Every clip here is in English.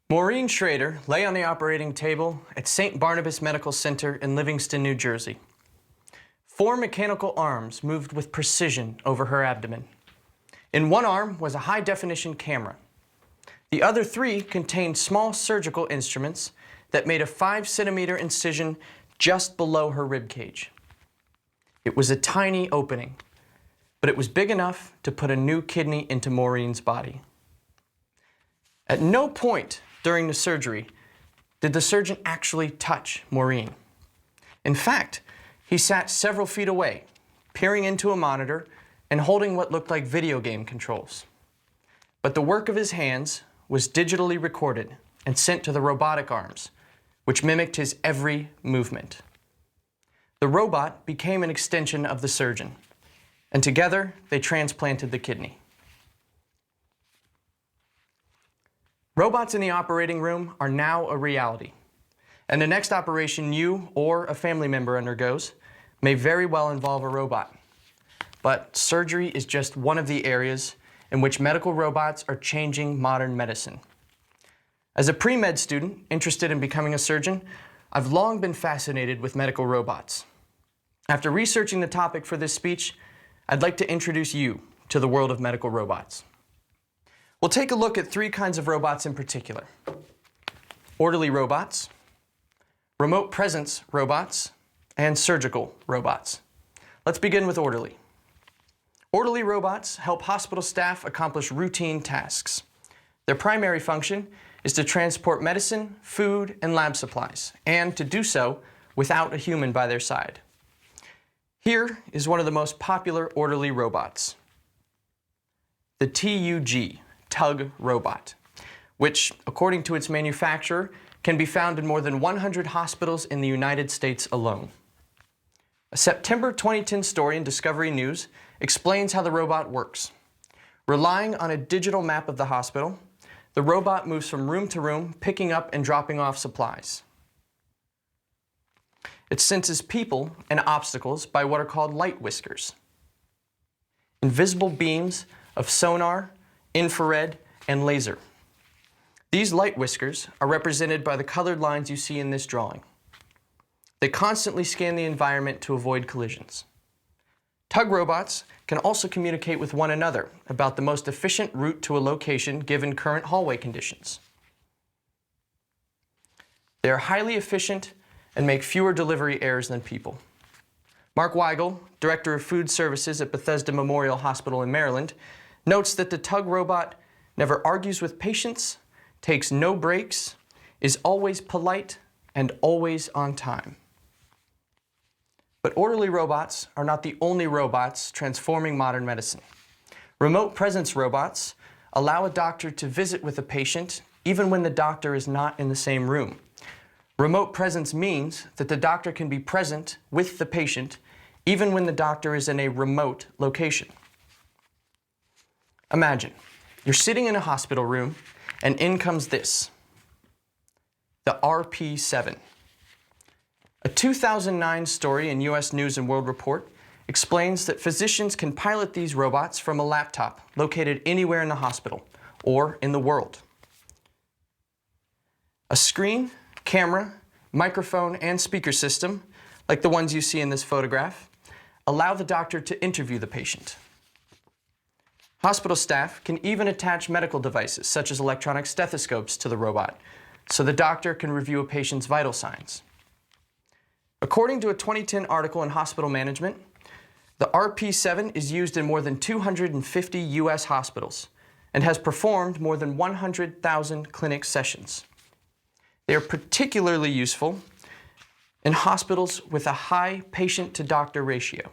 Maureen Schrader lay on the operating table at St. Barnabas Medical Center in Livingston, New Jersey. 4 mechanical arms moved with precision over her abdomen. In one arm was a high-definition camera. The other 3 contained small surgical instruments that made a 5-centimeter incision just below her rib cage. It was a tiny opening, but it was big enough to put a new kidney into Maureen's body. At no point during the surgery did the surgeon actually touch Maureen. In fact, he sat several feet away, peering into a monitor and holding what looked like video game controls. But the work of his hands was digitally recorded and sent to the robotic arms, which mimicked his every movement. The robot became an extension of the surgeon, and together they transplanted the kidney. Robots in the operating room are now a reality, and the next operation you or a family member undergoes may very well involve a robot. But surgery is just one of the areas in which medical robots are changing modern medicine. As a pre-med student interested in becoming a surgeon, I've long been fascinated with medical robots. After researching the topic for this speech, I'd like to introduce you to the world of medical robots. We'll take a look at 3 kinds of robots in particular: orderly robots, remote presence robots, and surgical robots. Let's begin with orderly. Orderly robots help hospital staff accomplish routine tasks. Their primary function is to transport medicine, food, and lab supplies, and to do so without a human by their side. Here is one of the most popular orderly robots, the TUG robot, which, according to its manufacturer, can be found in more than 100 hospitals in the United States alone. A September 2010 story in Discovery News explains how the robot works. Relying on a digital map of the hospital, the robot moves from room to room, picking up and dropping off supplies. It senses people and obstacles by what are called light whiskers, invisible beams of sonar, infrared, and laser. These light whiskers are represented by the colored lines you see in this drawing. They constantly scan the environment to avoid collisions. Tug robots can also communicate with one another about the most efficient route to a location given current hallway conditions. They are highly efficient and make fewer delivery errors than people. Mark Weigel, Director of Food Services at Bethesda Memorial Hospital in Maryland, notes that the Tug robot never argues with patients, takes no breaks, is always polite, and always on time. But orderly robots are not the only robots transforming modern medicine. Remote presence robots allow a doctor to visit with a patient even when the doctor is not in the same room. Remote presence means that the doctor can be present with the patient even when the doctor is in a remote location. Imagine, you're sitting in a hospital room and in comes this, the RP7. A 2009 story in US News and World Report explains that physicians can pilot these robots from a laptop located anywhere in the hospital or in the world. A screen, camera, microphone, and speaker system, like the ones you see in this photograph, allow the doctor to interview the patient. Hospital staff can even attach medical devices, such as electronic stethoscopes, to the robot, so the doctor can review a patient's vital signs. According to a 2010 article in Hospital Management, the RP7 is used in more than 250 US hospitals and has performed more than 100,000 clinic sessions. They are particularly useful in hospitals with a high patient-to-doctor ratio.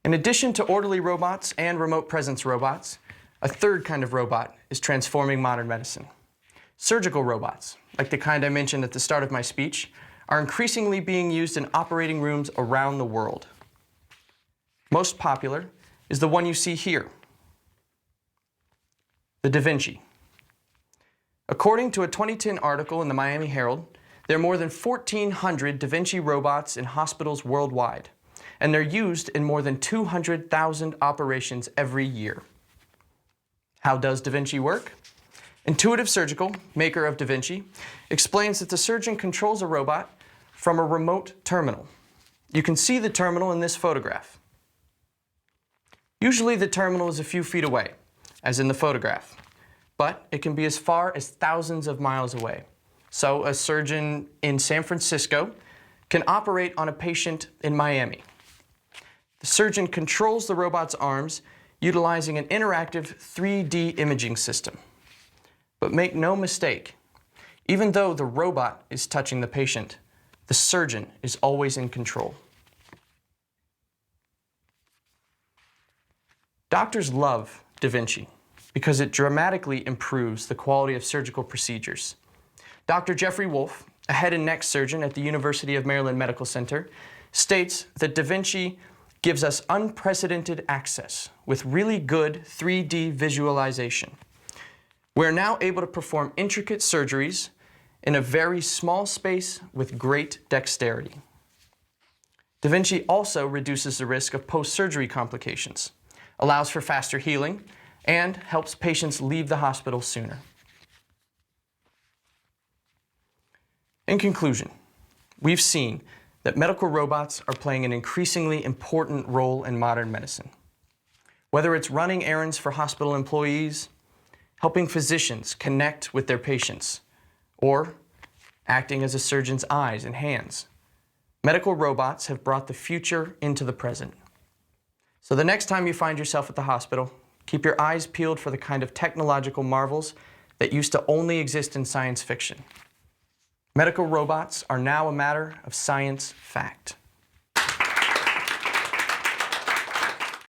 In addition to orderly robots and remote presence robots, a 3rd kind of robot is transforming modern medicine. Surgical robots, like the kind I mentioned at the start of my speech, are increasingly being used in operating rooms around the world. Most popular is the one you see here, the Da Vinci. According to a 2010 article in the Miami Herald, there are more than 1,400 Da Vinci robots in hospitals worldwide, and they're used in more than 200,000 operations every year. How does Da Vinci work? Intuitive Surgical, maker of Da Vinci, explains that the surgeon controls a robot from a remote terminal. You can see the terminal in this photograph. Usually the terminal is a few feet away, as in the photograph, but it can be as far as thousands of miles away. So a surgeon in San Francisco can operate on a patient in Miami. The surgeon controls the robot's arms utilizing an interactive 3D imaging system. But make no mistake, even though the robot is touching the patient, the surgeon is always in control. Doctors love Da Vinci because it dramatically improves the quality of surgical procedures. Dr. Jeffrey Wolf, a head and neck surgeon at the University of Maryland Medical Center, states that Da Vinci gives us unprecedented access with really good 3D visualization. We're now able to perform intricate surgeries in a very small space with great dexterity. Da Vinci also reduces the risk of post-surgery complications, allows for faster healing, and helps patients leave the hospital sooner. In conclusion, we've seen that medical robots are playing an increasingly important role in modern medicine. Whether it's running errands for hospital employees, helping physicians connect with their patients, or acting as a surgeon's eyes and hands, medical robots have brought the future into the present. So the next time you find yourself at the hospital, keep your eyes peeled for the kind of technological marvels that used to only exist in science fiction. Medical robots are now a matter of science fact.